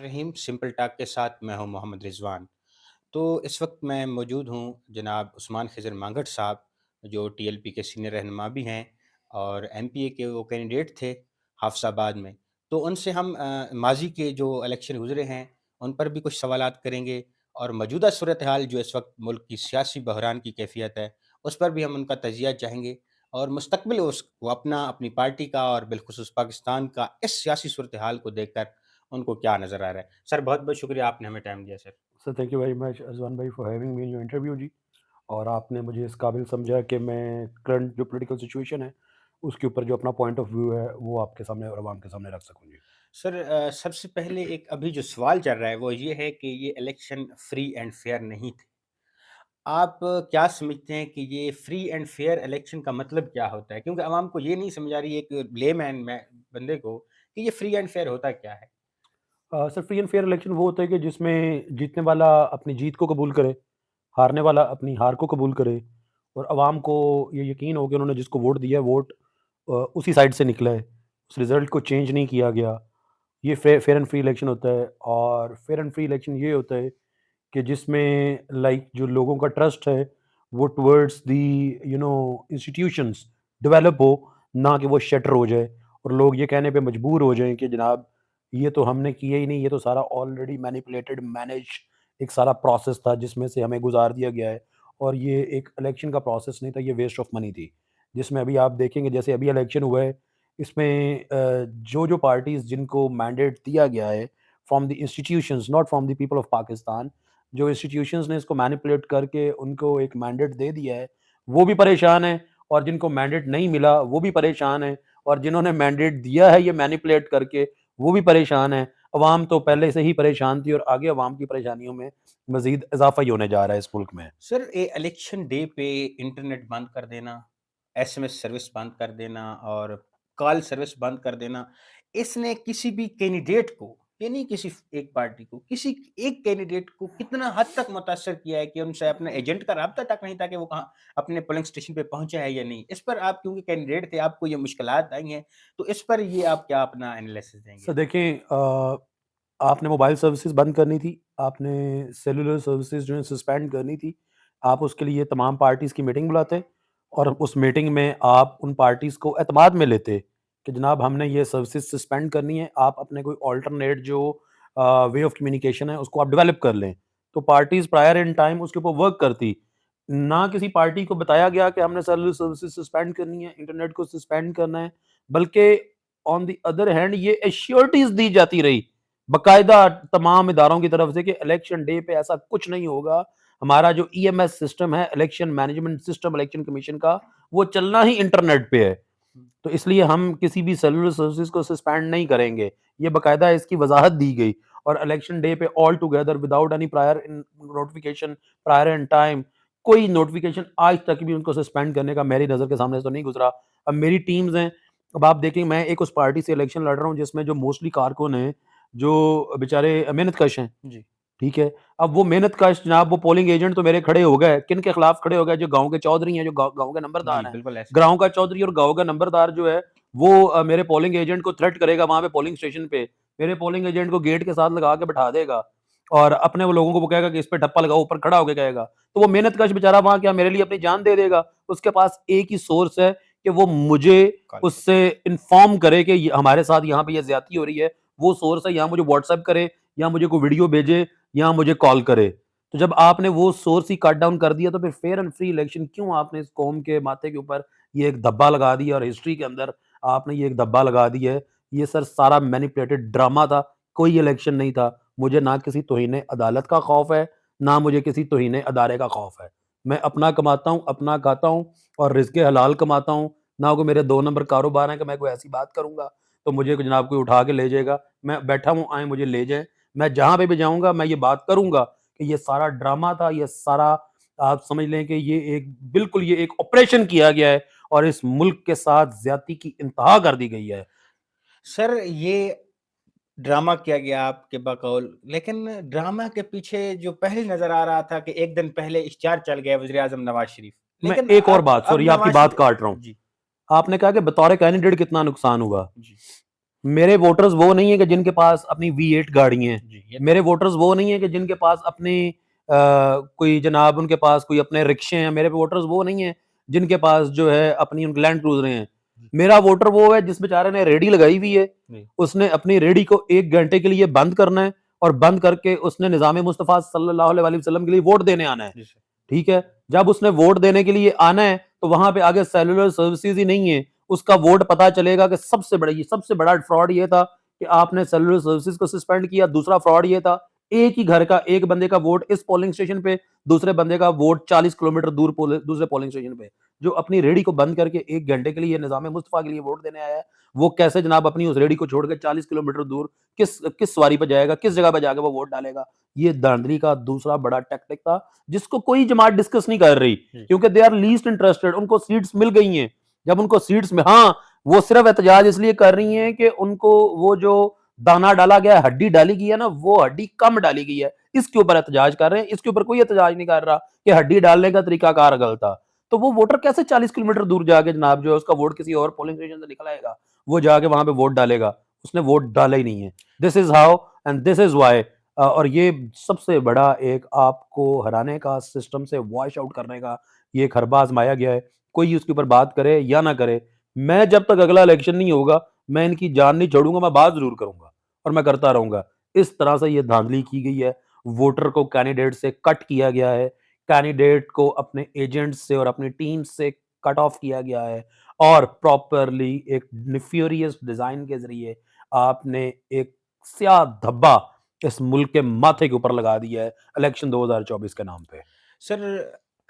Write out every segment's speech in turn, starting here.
रहीम simple talk के साथ मैं हूं मोहम्मद रिजवान। तो इस वक्त मैं मौजूद हूं जनाब उस्मान खिज़र मांगट साहब, जो टीएलपी के सीनियर रहनुमा भी हैं और एमपीए के वो कैंडिडेट थे हाफसाबाद में। तो उनसे हम माजी के जो इलेक्शन गुजरे हैं उन पर भी कुछ सवालात करेंगे और मौजूदा सूरत हाल जो इस वक्त मुल्क की सियासी बहरान की कैफियत है उस पर भी हम उनका तजिया चाहेंगे और मुस्तकबिल उस वो अपनी पार्टी का और बिलखुसूस पाकिस्तान का इस सियासी सूरत हाल को देखकर उनको क्या नज़र आ रहा है। सर बहुत-बहुत शुक्रिया आपने हमें टाइम दिया sir. Sir thank you very much Ajwan भाई for having me in your interview जी। और आपने मुझे इस काबिल समझा कि मैं करंट जो पॉलिटिकल सिचुएशन है उसके ऊपर जो अपना पॉइंट ऑफ व्यू है वो आपके सामने और आवाम के सामने रख सकूँ जी। सर सबसे पहले एक अभी जो सवाल चल रहा है वो ये है कि ये इलेक्शन फ्री एंड फेयर नहीं थे। आप क्या समझते हैं कि ये फ्री एंड फेयर इलेक्शन का मतलब क्या होता है? क्योंकि आवाम को ये नहीं समझ आ रही एक लेमैन में बंदे को कि ये फ्री एंड फेयर होता क्या है? Sir free and fair election वो होता है कि जिसमें जीतने वाला अपनी जीत को कबूल करे, हारने वाला अपनी हार को कबूल करे और आवाम को ये यकीन हो कि उन्होंने जिसको वोट दिया है वोट उसी साइड से निकला है, उस रिज़ल्ट को चेंज नहीं किया गया। ये फेयर एंड फ्री इलेक्शन होता है। और फेयर एंड फ्री इलेक्शन ये होता है कि जिसमें लाइक जो लोगों का ट्रस्ट है वो टुवर्ड्स दी इंस्टीट्यूशंस डेवलप हो, ना कि वो शटर हो जाए और लोग ये कहने पे मजबूर हो जाएं कि जनाब ये तो हमने किया ही नहीं, ये तो सारा ऑलरेडी मैनिपुलेटेड मैनेज एक सारा प्रोसेस था जिसमें से हमें गुजार दिया गया है और ये एक इलेक्शन का प्रोसेस नहीं था, ये वेस्ट ऑफ मनी थी। जिसमें अभी आप देखेंगे जैसे अभी इलेक्शन हुआ है, इसमें जो जो पार्टीज जिनको मैंडेट दिया गया है from the institutions, not from the people of Pakistan, जो इंस्टीट्यूशंस ने इसको मैनिपुलेट करके उनको एक मैंडेट दे दिया है, वो भी परेशान है और जिनको मैंडेट नहीं मिला वो भी परेशान है और जिन्होंने मैंडेट दिया है ये मैनिपुलेट करके वो भी परेशान है। अवाम तो पहले से ही परेशान थी और आगे अवाम की परेशानियों में मज़ीद इज़ाफ़ा ही होने जा रहा है इस मुल्क में। सर इलेक्शन डे पे इंटरनेट बंद कर देना, एसएमएस सर्विस बंद कर देना और कॉल सर्विस बंद कर देना, इसने किसी भी कैंडिडेट को, ये नहीं किसी एक पार्टी को, किसी एक कैंडिडेट को कितना हद तक मुतासर किया है कि उनसे अपने एजेंट का राब्ता तक नहीं था कि वो कहाँ अपने पोलिंग स्टेशन पे पहुँचे हैं या नहीं। इस पर आप क्योंकि कैंडिडेट थे, आपको ये मुश्किलात आई हैं, तो इस पर ये आप क्या अपना एनालिसिस देंगे? सर देखें, आपने मोबाइल सर्विसेज बंद करनी थी, आपने सेलुलर सर्विसेज जो है सस्पेंड करनी थी। आप उसके लिए तमाम पार्टीज़ की मीटिंग बुलाते और उस मीटिंग में आप उन पार्टीज़ को एतमाद में लेते कि जनाब हमने ये सर्विसेज सस्पेंड करनी है, आप अपने कोई अल्टरनेट जो वे ऑफ कम्युनिकेशन है उसको आप डेवलप कर लें। तो पार्टीज़ प्रायर इन टाइम उसके ऊपर वर्क करती। ना किसी पार्टी को बताया गया कि हमने सेलुलर सर्विसेज सस्पेंड करनी है, इंटरनेट को सस्पेंड करना है, बल्कि ऑन द अदर हैंड ये एश्योरिटीज़ दी जाती रही बाकायदा तमाम इदारों की तरफ से कि इलेक्शन डे पे ऐसा कुछ नहीं होगा। हमारा जो ईएमएस सिस्टम है, election management system election commission का, वो चलना ही इंटरनेट पे है। तो इसलिए हम किसी भी सेलुलर सर्विसेज को सस्पेंड नहीं करेंगे। ये बाकायदा इसकी वजाहत दी गई और इलेक्शन डे पे all together without any prior in notification, prior in time, कोई नोटिफिकेशन आज तक भी उनको सस्पेंड करने का मेरी नज़र के सामने से तो नहीं गुजरा। अब मेरी टीम्स हैं, अब आप देखें मैं एक उस पार्टी से इलेक्शन लड़ रहा हूँ जिसमें जो मोस्टली कारकुन हैं, जो बेचारे मेहनतकश हैं, जी। ठीक है? अब वो मेहनतकश जनाब वो पोलिंग एजेंट तो मेरे खड़े हो गए, किन के खिलाफ खड़े हो गए? जो गाँव के चौधरी हैं, जो गाँव के जी, नंबरदार हैं। बिल्कुल ऐसे। गाँव का चौधरी और गाँव का नंबरदार जो है वो मेरे पोलिंग एजेंट को थ्रेट करेगा वहाँ पे पोलिंग स्टेशन पे। मेरे पोलिंग एजेंट को गेट के साथ लगा के बैठा देगा और अपने वो लोगों को वो कहेगा कि इस पे ठप्पा लगाओ, ऊपर खड़ा होके कहेगा। तो वो मेहनतकश बेचारा वहाँ क्या मेरे लिए अपनी जान दे देगा? उसके पास एक ही सोर्स है कि वो मुझे कॉल कर। उससे इन्फॉर्म करे कि हमारे साथ यहाँ पे ये ज्यादती हो रही है। वो सोर्स है, या मुझे व्हाट्सएप करे या मुझे कोई वीडियो भेजे या मुझे कॉल करे। तो जब आपने वो सोर्स ही कट डाउन कर दिया तो फिर फेयर एंड फ्री इलेक्शन क्यों आपने इस कौम के माथे के ऊपर ये एक धब्बा लगा दिया और हिस्ट्री के अंदर आपने ये एक धब्बा लगा दिया है। ये सर सारा मैनिपुलेटेड ड्रामा था, कोई इलेक्शन नहीं था। मुझे ना किसी तौहीन अदालत का खौफ है, ना मुझे किसी तौहीन अदारे का खौफ है। मैं अपना कमाता हूँ, अपना खाता हूँ और रिज़्क़ हलाल कमाता हूँ। ना कोई मेरे 2 नंबर कारोबार हैं कि मैं कोई ऐसी बात करूँगा तो मुझे जनाब कोई उठा के ले जाएगा। मैं बैठा हूँ, आएँ मुझे ले जाएँ। मैं जहाँ पे भी जाऊँगा मैं ये बात करूँगा कि ये सारा ड्रामा था, ये सारा आप समझ लें कि ये एक बिल्कुल ये एक ऑपरेशन किया गया है और इस मुल्क के साथ ज़्यादती की इंतहा कर दी गई है। सर ये ड्रामा किया गया आपके बकौल, लेकिन ड्रामा के पीछे जो पहले नज़र आ रहा था कि एक दिन पहले इश्तिहार चल गया वज़ीर-ए-आज़म नवाज़ शरीफ। मैं लेकिन एक और अब बात, सॉरी आपकी नवाज़ बात शरी काट रहा हूँ। जी, आपने कहा कि बतौर कैंडिडेट कितना नुकसान हुआ। जी। मेरे वोटर्स वो नहीं है कि जिनके पास अपनी V8 गाड़ी हैं। जी, ये मेरे वोटर्स वो नहीं है कि जिनके पास अपने कोई जनाब उनके पास कोई अपने रिक्शे हैं। मेरे वोटर्स वो नहीं है जिनके पास जो है अपनी उनकी लैंड क्रूजरें हैं। जी, मेरा वोटर वो है जिस बेचारे ने रेहड़ी लगाई हुई है, जी, उसने अपनी रेहड़ी को 1 घंटे के लिए बंद करना है और बंद करके उसने निज़ाम मुस्तफ़ा सल्लल्लाहु अलैहि वसल्लम के लिए वोट देने आना है। जी सर। ठीक है? जब उसने वोट देने के लिए आना है, तो वहाँ पे आगे सेलुलर सर्विसेज़ ही नहीं है। उसका वोट पता चलेगा कि सबसे बड़ा फ्रॉड ये था कि आपने सेलुलर सर्विसेज़ को सस्पेंड किया। दूसरा फ्रॉड ये था, एक ही घर का एक बंदे का वोट इस पोलिंग स्टेशन पे, दूसरे बंदे का वोट 40 किलोमीटर दूर दूसरे पोलिंग स्टेशन पे। जो अपनी रेहड़ी को बंद करके 1 घंटे के लिए निज़ाम मुस्तफ़ा के लिए वोट देने आया है, वो कैसे जनाब अपनी उस रेहड़ी को छोड़ के 40 किलोमीटर दूर किस किस सवारी पे जाएगा, किस जगह पे जाके वो वोट डालेगा? ये धांधली का दूसरा बड़ा टैक्टिक था, जिसको कोई जमात डिस्कस नहीं कर रही, जी, क्योंकि दे आर लीस्ट इंटरेस्टेड। उनको सीट्स मिल गई हैं। जब उनको सीट्स में, हाँ, वो सिर्फ एहतजाज इसलिए कर रही हैं कि उनको वो जो दाना डाला गया है, हड्डी डाली गई है ना, वो हड्डी कम डाली गई है। इसके ऊपर एहतजाज कर रहे हैं। इसके ऊपर कोई एहतजाज नहीं कर रहा कि हड्डी डालने का तरीकाकार गलत था। तो वो वोटर कैसे 40 किलोमीटर दूर जाके जनाब जो है उसका वोट किसी और पोलिंग स्टेशन से निकल आएगा, वो जाके वहां पे वोट डालेगा? उसने वोट डाला ही नहीं है। This is how and this is why. और ये सबसे बड़ा एक आपको हराने का, सिस्टम से वॉश आउट करने का ये एक हरबा आजमाया गया है। कोई उसके ऊपर बात करे या ना करे, मैं जब तक अगला इलेक्शन नहीं होगा, मैं इनकी जान नहीं छोड़ूंगा। मैं बात जरूर करूंगा और मैं करता रहूंगा। इस तरह से ये धांधली की गई है। वोटर को कैंडिडेट से कट किया गया है। कैंडिडेट को अपने एजेंट से और अपनी टीम से कट ऑफ किया गया है। और प्रॉपरली एक निफ्यूरियस डिजाइन के जरिए आपने एक स्याह धब्बा इस मुल्क के माथे के ऊपर लगा दिया है इलेक्शन 2024 के नाम पे। सर,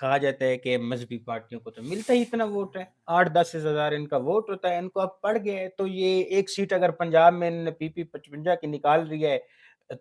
कहा जाता है कि मज़हबी पार्टियों को तो मिलता ही इतना वोट है, 8-10 हज़ार इनका वोट होता है, इनको अब पड़ गए तो ये एक सीट अगर पंजाब में इन्होंने पीपी 55 की निकाल रही है,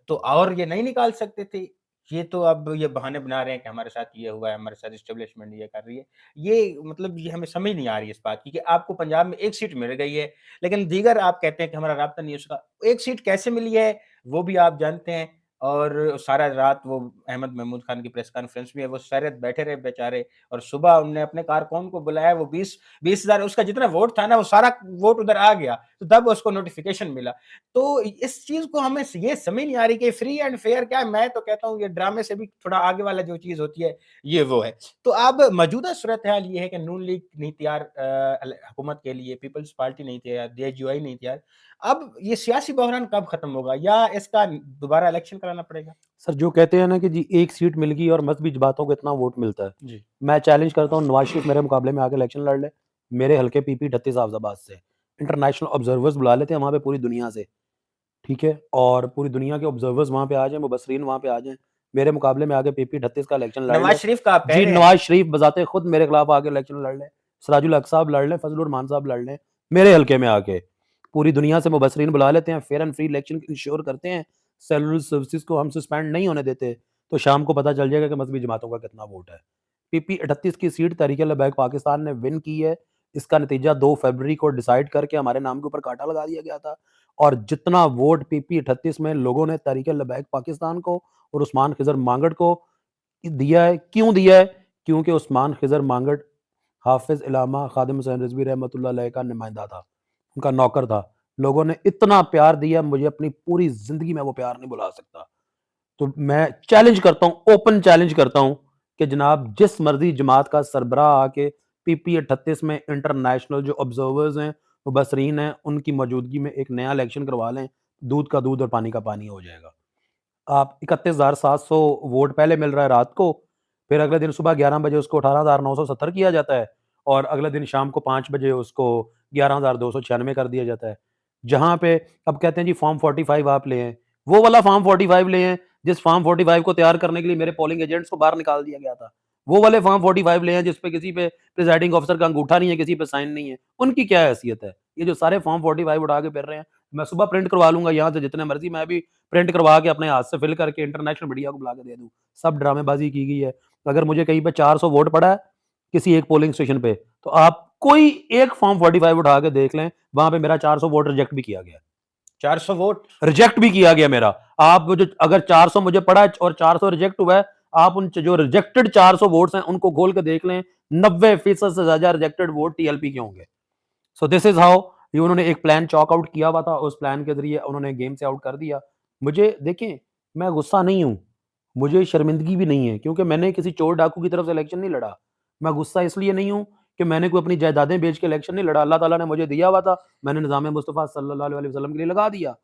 तो और ये नहीं निकाल सकते थे। ये तो अब ये बहाने बना रहे हैं कि हमारे साथ ये हुआ है, हमारे साथ एस्टेब्लिशमेंट ये कर रही है। ये मतलब ये हमें समझ नहीं आ रही है इस बात की कि आपको पंजाब में 1 सीट मिल गई है, लेकिन दीगर आप कहते हैं कि हमारा राब्ता नहीं है उसका। 1 सीट कैसे मिली है, वो भी आप जानते हैं। और सारा रात वो अहमद महमूद खान की प्रेस कॉन्फ्रेंस भी है, वो शायद बैठे रहे बेचारे और सुबह उन्होंने अपने कारकुन को बुलाया, वो 20,000 उसका जितना वोट था ना, वो सारा वोट उधर आ गया, तो तब उसको नोटिफ़िकेशन मिला। तो इस चीज़ को हमें ये समझ नहीं आ रही कि फ्री एंड फेयर क्या है? मैं तो कहता हूँ ये ड्रामे से भी थोड़ा आगे वाला जो चीज़ होती है, ये वो है। तो अब मौजूदा सूरत-ए-हाल ये है कि नून लीग नहीं तैयार हुकूमत के लिए, पीपल्स पार्टी नहीं तैयार, जेएचयूआई नहीं तैयार। अब ये सियासी बहरान कब खत्म होगा या इसका दोबारा इलेक्शन कराना पड़ेगा? सर, जो कहते हैं ना कि जी एक सीट मिल गई और मजहबी जमातों को इतना वोट मिलता है, जी, मैं चैलेंज करता हूँ नवाज शरीफ मेरे मुकाबले में आके इलेक्शन लड़ ले। मेरे हल्के पीपी 38 हाफिजाबाद से इंटरनेशनल ऑब्जर्वर्स बुला लेते हैं वहां पे पूरी दुनिया से। ठीक है? और पूरी दुनिया के ऑब्जर्वर्स वहां पे आ जाएं, मुबसरीन वहां पे आ जाएं, मेरे मुकाबले में आके पीपी 38 का इलेक्शन लड़ नवाज़ ले। शरीफ का आप कह जी, रहे हैं? नवाज शरीफ बजाते खुद मेरे खिलाफ आके इलेक्शन लड़ लें, सराजुल हक साहब लड़ लें, फजलुर रहमान साहब लड़ लें, मेरे हल्के में आके। पूरी दुनिया से मुबसरीन बुला लेते हैं, fair and free election ensure करते हैं, सेलुलर सर्विसेज को हम सस्पेंड नहीं होने देते, तो शाम को पता चल जाएगा कि मजहबी जमातों का कितना वोट है। पीपी 38 की सीट तहरीक लबैक पाकिस्तान ने विन की है। इसका नतीजा 2 फरवरी को डिसाइड करके हमारे नाम के ऊपर कांटा लगा दिया गया था। और जितना वोट पीपी 38 में लोगों ने तहरीक लबैक पाकिस्तान को और उस्मान खिजर मांगट को दिया है, क्यों दिया है? क्योंकि उस्मान खिजर मांगट हाफिज इलामा खादिम हुसैन रिजवी रहमतुल्लाह अलैह का नुमाइंदा था, उनका नौकर था। लोगों ने इतना प्यार दिया, मुझे अपनी पूरी जिंदगी में वो प्यार नहीं भुला सकता। तो मैं चैलेंज करता हूँ, ओपन चैलेंज करता हूँ कि जनाब जिस मर्जी जमात का सरबराह आके पीपी 38 में इंटरनेशनल जो ऑब्जर्वर्स हैं, मुबसरीन हैं, उनकी मौजूदगी में एक नया इलेक्शन करवा लें, दूध का दूध और पानी का पानी हो जाएगा। आप 31,700 वोट पहले मिल रहा है रात को, फिर अगले दिन सुबह 11 बजे उसको 18,970 किया जाता है और अगले दिन शाम को 5 बजे उसको 11,296 कर दिया जाता है। जहाँ पे अब कहते हैं जी फॉर्म 45 आप ले आएँ, वो वाला फॉर्म 45 ले आएँ, जिस फॉर्म 45 को तैयार करने के लिए मेरे पोलिंग एजेंट्स को बाहर निकाल दिया गया था। वो वाले फॉर्म 45 ले आएँ जिस पे किसी पे प्रिजाइडिंग ऑफिसर का अंगूठा नहीं है, किसी पे साइन नहीं है। उनकी क्या हैसियत है? ये जो सारे फॉर्म 45 उठा के फिर रहे हैं, मैं सुबह प्रिंट करवा लूँगा यहाँ से जितने मर्ज़ी, मैं भी प्रिंट करवा के अपने हाथ से फिल करके इंटरनेशनल मीडिया को बुला के दे दूँ। सब ड्रामेबाज़ी की गई है। अगर मुझे कहीं पे 400 वोट पड़ा है, किसी एक पोलिंग स्टेशन पे, तो आप कोई एक फॉर्म 45 उठा के देख लें, वहाँ पे मेरा 400 वोट रिजेक्ट भी किया गया है। 400 वोट? रिजेक्ट भी किया गया मेरा। आप जो अगर 400 मुझे पड़ा है और 400 रिजेक्ट हुआ है, आप उन जो रिजेक्टेड 400 वोट्स हैं, उनको खोल के देख लें, 90% से ज़्यादा रिजेक्टेड वोट टीएलपी के होंगे। सो दिस इज़ हाउ ये उन्होंने एक प्लान चॉक आउट किया हुआ था, उस प्लान के ज़रिए उन्होंने गेम से आउट कर दिया। मुझे देखें, मैं गुस्सा नहीं हूँ, मुझे शर्मिंदगी भी नहीं है क्योंकि मैंने किसी चोर डाकू की तरफ से इलेक्शन नहीं लड़ा। मैं गुस्सा इसलिए नहीं हूँ कि मैंने कोई अपनी जायदादें बेच के इलेक्शन नहीं लड़ा, अल्लाह ताला ने मुझे दिया हुआ था, मैंने निज़ाम मुस्तफ़ा सल्लल्लाहु अलैहि वसल्लम के लिए लगा दिया।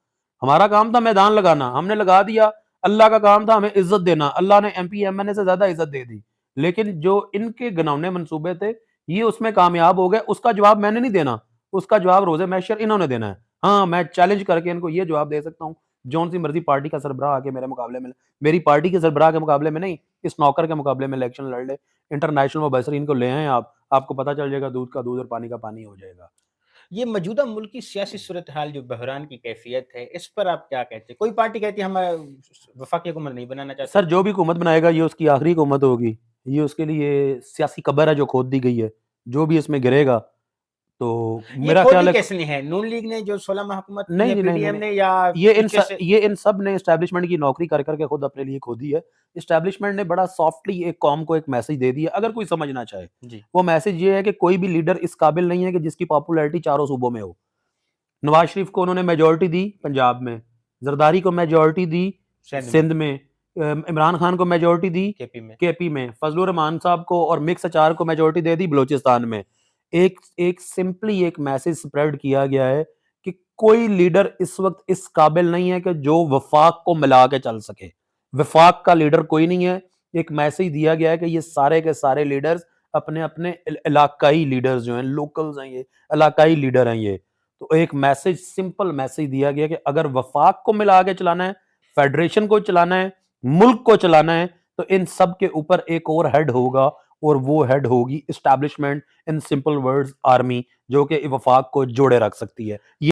हमारा काम था मैदान लगाना, हमने लगा दिया, अल्लाह का काम था हमें इज़्ज़त देना, अल्लाह ने एमपी, एमएनए से ज़्यादा इज़्ज़त दे दी। लेकिन जो इनके घिनौने मंसूबे थे, ये उसमें कामयाब हो गए, उसका जवाब मैंने नहीं देना, उसका जवाब रोज़े महशर इन्होंने देना है। हाँ, मैं चैलेंज करके इनको ये जवाब दे सकता हूँ, जौन-सी मर्ज़ी पार्टी का सरबराह आके मेरे मुकाबले में मेरी पार्टी के सरबराह के मुकाबले में नहीं, इस नौकर के मुकाबले में इलेक्शन लड़ ले, इंटरनेशनल मुबसरीन को ले आएँ आप, आपको पता चल जाएगा दूध का दूध और पानी का पानी हो जाएगा। ये मौजूदा मुल्क की सियासी सूरत-हाल जो बहरान की कैफ़ियत है, इस पर आप क्या कहते हैं? कोई पार्टी कहती है हम वफ़ाक़ी हुकूमत नहीं बनाना चाहते। सर, जो भी हुकूमत बनाएगा ये उसकी आखिरी हुकूमत होगी, ये उसके लिए सियासी कब्र है जो खोद दी गई है, जो भी इसमें गिरेगा, तो ये मेरा खोदी ख़्याल है किसने है? नून लीग ने जो 16 माह हुकूमत की नहीं है, जी, नहीं, नहीं, पीडीएम नहीं। ने या पीछे से ये इन सब ने एस्टेब्लिशमेंट की नौकरी कर के खुद अपने लिए खोदी है। एस्टेब्लिशमेंट ने बड़ा सॉफ्टली एक कौम को एक मैसेज दे दिया, अगर कोई समझना चाहे। जी, वो मैसेज ये है कि कोई भी लीडर इस काबिल नहीं है कि जिसकी पॉपुलैरिटी चारों सूबों में हो। नवाज़ शरीफ को उन्होंने मेजॉरिटी दी पंजाब में, ज़रदारी को मेजॉरिटी दी सिंध में, सिंध में, इमरान खान को मेजॉरिटी दी केपी में। केपी में, फजलुर रहमान साहब को और मिक्स अचार को मेजॉरिटी दे दी बलूचिस्तान में। एक एक सिंपली एक मैसेज स्प्रेड किया गया है कि कोई लीडर इस वक़्त इस काबिल नहीं है कि जो वफ़ाक को मिला के चल सके। वफ़ाक का लीडर कोई नहीं है। एक मैसेज दिया गया है कि ये सारे के सारे लीडर्स अपने-अपने इलाकाई लीडर्स जो हैं, लोकल्स हैं ये, इलाकाई लीडर हैं ये। तो एक मैसेज सिंपल मैसेज दिया गया कि अगर वफाक को मिला के चलाना है, फेडरेशन को चलाना है, मुल्क को चलाना है, तो इन सब के ऊपर एक और हेड होगा और वो हेड होगी establishment, in simple words army, जो कि वफाक को जोड़े रख सकती है।